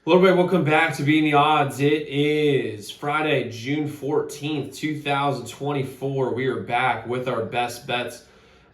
Hello everybody, welcome back to Beating the Odds. It is Friday, June 14th, 2024. We are back with our best bets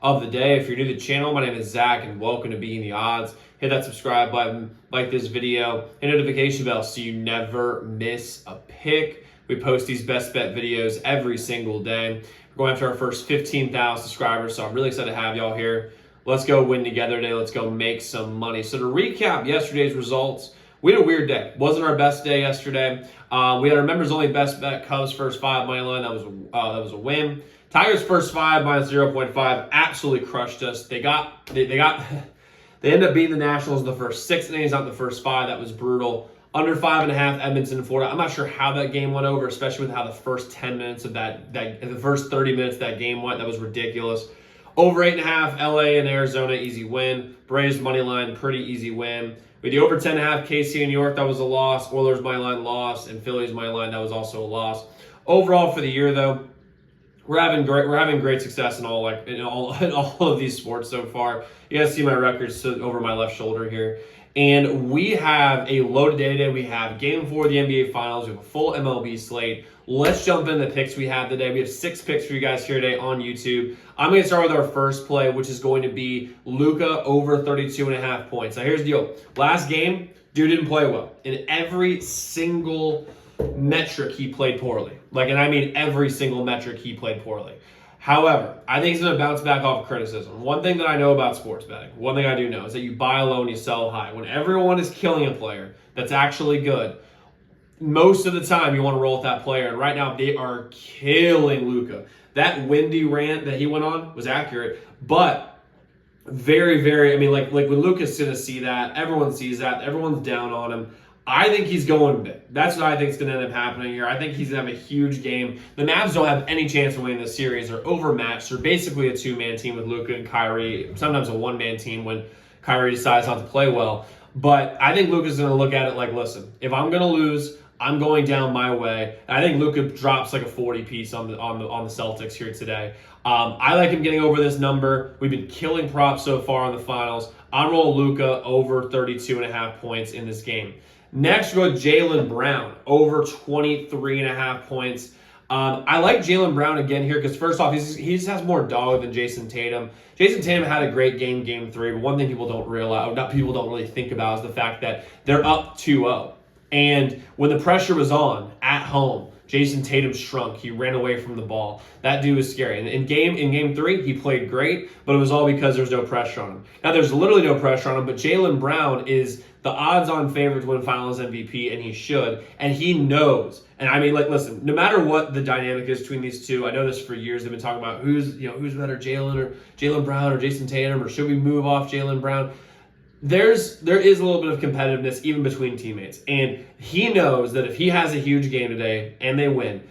of the day. If you're new to the channel, my name is Zach and welcome to Beating the Odds. Hit that subscribe button, like this video, hit notification bell so you never miss a pick. We post these best bet videos every single day. We're going after our first 15,000 subscribers, so I'm really excited to have y'all here. Let's go win together today. Let's go make some money. So to recap yesterday's results, we had a weird day. Wasn't our best day yesterday. We had our members only best bet Cubs first 5 money line. That was a win. Tigers first 5 minus 0.5 absolutely crushed us. They ended up beating the Nationals in the first 6 innings, not the first 5. That was brutal. Under 5.5 Edmonton, Florida. I'm not sure how that game went over, especially with how the first 10 minutes of the first 30 minutes of that game went. That was ridiculous. Over 8.5 LA and Arizona, easy win. Braves money line, pretty easy win. We had the over 10.5 KC in New York, that was a loss. Oilers money line loss, and Phillies money line, that was also a loss. Overall for the year though, we're having great success in all of these sports so far. You guys see my records over my left shoulder here. And we have a loaded day today. We have Game 4 of the NBA Finals. We have a full MLB slate. Let's jump into the picks we have today. We have 6 picks for you guys here today on YouTube. I'm going to start with our first play, which is going to be Luka over 32.5 points. Now, here's the deal. Last game, dude didn't play well. In every single metric, he played poorly. And I mean every single metric, he played poorly. However, I think he's going to bounce back off criticism. One thing that I know about sports betting, one thing I do know is that you buy low and you sell high. When everyone is killing a player that's actually good, most of the time you want to roll with that player. And right now they are killing Luka. That windy rant that he went on was accurate, but very, very, like when Luka's going to see that, everyone sees that, everyone's down on him. I think he's going big. That's what I think is going to end up happening here. I think he's going to have a huge game. The Mavs don't have any chance of winning this series. They're overmatched. They're basically a two-man team with Luka and Kyrie, sometimes a one-man team when Kyrie decides not to play well. But I think Luka's going to look at it like, listen, if I'm going to lose, I'm going down my way. And I think Luka drops like a 40 piece on the Celtics here today. I like him getting over this number. We've been killing props so far in the finals. I'm rolling Luka over 32.5 points in this game. Next, we'll go Jaylen Brown, over 23.5 points. I like Jaylen Brown again here because, first off, he just has more dog than Jason Tatum. Jason Tatum had a great game 3, but one thing people don't really think about is the fact that they're up 2-0. And when the pressure was on at home, Jason Tatum shrunk. He ran away from the ball. That dude was scary. And in game 3, he played great, but it was all because there's no pressure on him. Now, there's literally no pressure on him, but Jaylen Brown is the odds-on favorite to win Finals MVP, and he should. And he knows. And I mean, listen, no matter what the dynamic is between these two, I know this for years. They've been talking about who's better, Jaylen Brown or Jason Tatum, or should we move off Jaylen Brown? There is a little bit of competitiveness even between teammates. And he knows that if he has a huge game today and they win,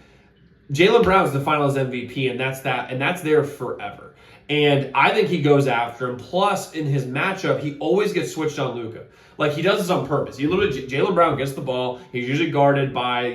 Jaylen Brown is the Finals MVP, and that's there forever. And I think he goes after him. Plus, in his matchup, he always gets switched on Luka. He does this on purpose. Jaylen Brown gets the ball. He's usually guarded by,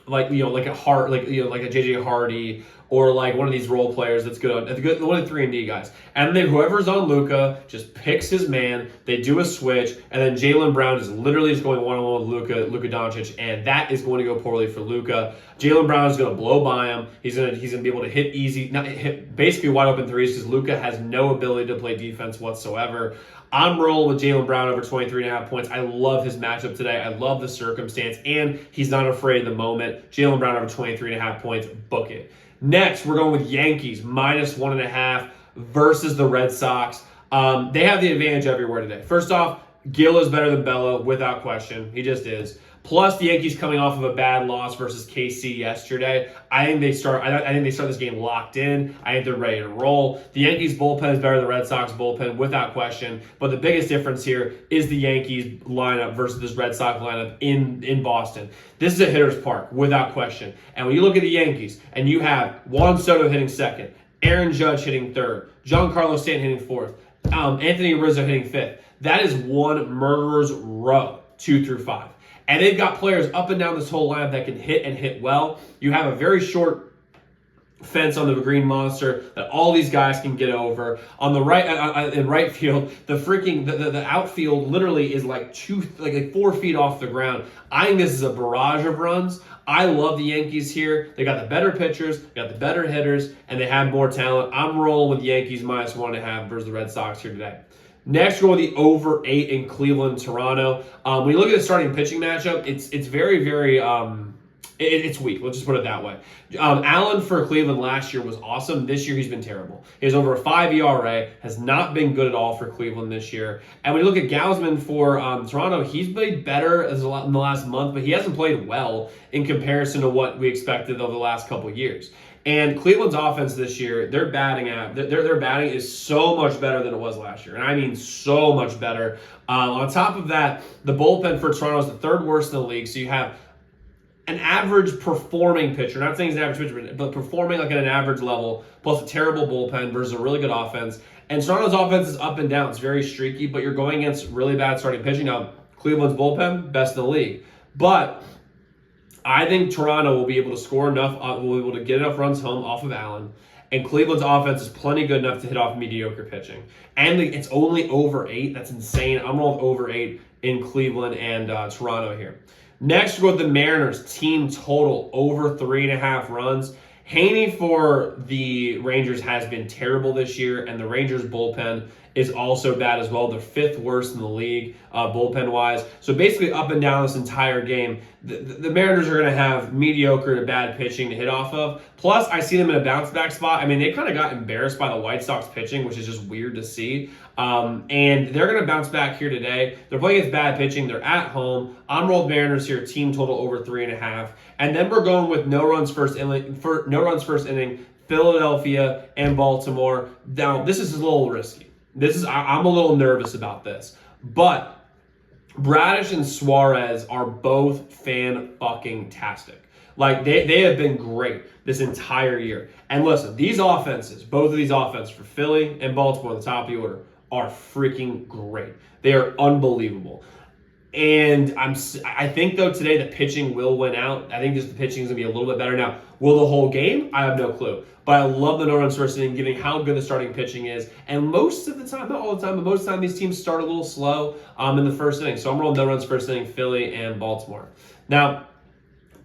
like a JJ Hardy or like one of these role players that's good on one of the 3-and-D guys. And then whoever's on Luka just picks his man. They do a switch, and then Jaylen Brown is literally just going one-on-one with Luka Doncic, and that is going to go poorly for Luka. Jaylen Brown is going to blow by him. He's going to be able to hit basically wide open threes because Luka has no ability to play defense whatsoever. I'm rolling with Jaylen Brown over 23.5 points. I love his matchup today. I love the circumstance, and he's not afraid of the moment. Jaylen Brown over 23.5 points. Book it. Next, we're going with Yankees minus 1.5 versus the Red Sox. They have the advantage everywhere today. First off, Gil is better than Bello without question. He just is. Plus, the Yankees coming off of a bad loss versus KC yesterday. I think they start this game locked in. I think they're ready to roll. The Yankees bullpen is better than the Red Sox bullpen without question. But the biggest difference here is the Yankees lineup versus this Red Sox lineup in Boston. This is a hitter's park without question. And when you look at the Yankees and you have Juan Soto hitting second, Aaron Judge hitting third, Giancarlo Stanton hitting fourth, Anthony Rizzo hitting fifth, that is one murderer's row, 2 through 5. And they've got players up and down this whole lineup that can hit and hit well. You have a very short fence on the green monster that all these guys can get over. On the right, in right field, the outfield literally is like 4 feet off the ground. I think this is a barrage of runs. I love the Yankees here. They got the better pitchers, they got the better hitters, and they have more talent. I'm rolling with Yankees -1.5 versus the Red Sox here today. Next, go with the over 8 in Cleveland, Toronto. When you look at the starting pitching matchup, it's very, very it's weak. Let's just put it that way. Allen for Cleveland last year was awesome. This year he's been terrible. He has over a 5 ERA, has not been good at all for Cleveland this year. And when you look at Gausman for Toronto, he's played better in the last month, but he hasn't played well in comparison to what we expected over the last couple of years. And Cleveland's offense this year, their batting is so much better than it was last year. And I mean so much better. On top of that, the bullpen for Toronto is the 3rd worst in the league. So you have an average performing pitcher, not saying he's an average pitcher, but performing like at an average level, plus a terrible bullpen versus a really good offense. And Toronto's offense is up and down. It's very streaky, but you're going against really bad starting pitching. Now, Cleveland's bullpen, best in the league. But I think Toronto will be able to score enough, will be able to get enough runs home off of Allen. And Cleveland's offense is plenty good enough to hit off mediocre pitching. And it's only over 8. That's insane. I'm rolling over 8 in Cleveland and Toronto here. Next, we'll go with the Mariners team total over 3.5 runs. Haney for the Rangers has been terrible this year, and the Rangers bullpen is also bad as well. They're 5th worst in the league bullpen-wise. So basically up and down this entire game, the Mariners are going to have mediocre to bad pitching to hit off of. Plus, I see them in a bounce-back spot. I mean, they kind of got embarrassed by the White Sox pitching, which is just weird to see. And they're going to bounce back here today. They're playing against bad pitching. They're at home. I'm rolled Mariners here, team total over 3.5. And then we're going with no runs first inning, Philadelphia and Baltimore. Now, this is a little risky. I'm a little nervous about this. But Bradish and Suarez are both fan-fucking-tastic. Like, they have been great this entire year. And listen, both of these offenses for Philly and Baltimore at the top of the order are freaking great. They are unbelievable. And I think, though, today the pitching will win out. I think just the pitching is going to be a little bit better. Now, will the whole game? I have no clue. But I love the no runs first inning, given how good the starting pitching is. And most of the time, not all the time, but most of the time, these teams start a little slow in the first inning. So I'm rolling no runs first inning, Philly and Baltimore. Now,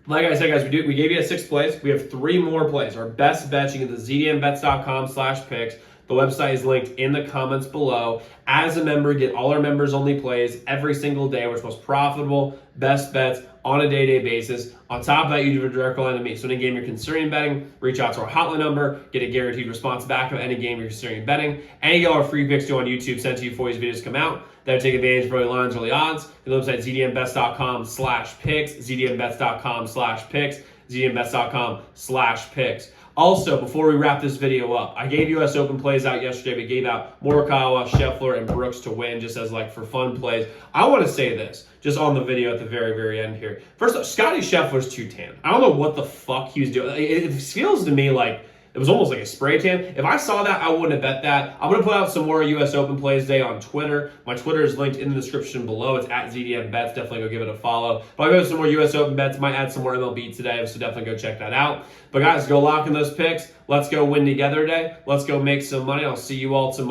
like I said, guys, we gave you 6 plays. We have 3 more plays. Our best bets, you can get to zdmbets.com/picks. The website is linked in the comments below. As a member, get all our members-only plays every single day, which most profitable, best bets on a day-to-day basis. On top of that, you do a direct line to me. So any game you're considering betting, reach out to our hotline number, get a guaranteed response back of any game you're considering betting. And you get our free picks on YouTube sent to you before these videos come out. That take advantage of early lines, early odds. The website zdmbets.com/picks, zdmbets.com/picks, zdmbets.com/picks. Also, before we wrap this video up, I gave US Open plays out yesterday. We gave out Morikawa, Scheffler, and Brooks to win just as like for fun plays. I want to say this just on the video at the very, very end here. First off, Scottie Scheffler's too tan. I don't know what the fuck he was doing. It feels to me like it was almost like a spray tan. If I saw that, I wouldn't have bet that. I'm going to put out some more US Open plays today on Twitter. My Twitter is linked in the description below. It's at ZDMBets. Definitely go give it a follow. But I'll go some more US Open bets. Might add some more MLB today, so definitely go check that out. But guys, go lock in those picks. Let's go win together today. Let's go make some money. I'll see you all tomorrow.